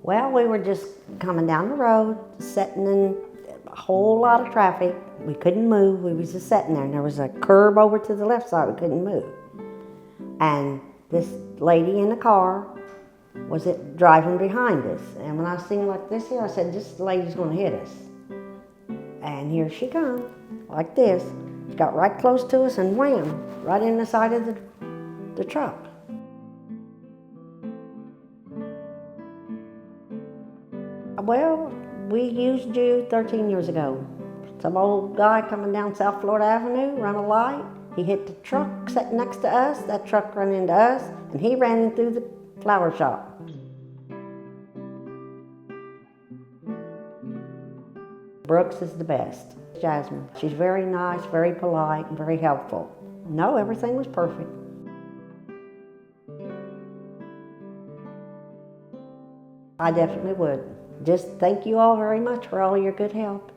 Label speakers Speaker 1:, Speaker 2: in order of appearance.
Speaker 1: Well, we were just coming down the road, sitting in a whole lot of traffic. We couldn't move. We was just sitting there, and there was a curb over to the left side. We couldn't move. And this lady in the car was driving behind us. And when I seen like this here, I said, this lady's going to hit us. And here she comes, like this. She got right close to us and wham, right in the side of the truck. Well, we used you 13 years ago. Some old guy coming down South Florida Avenue, run a light. He hit the truck sitting next to us. That truck ran into us, and he ran in through the flower shop. Brooks is the best. Jasmine. She's very nice, very polite, and very helpful. No, everything was perfect. I definitely would. Just thank you all very much for all your good help.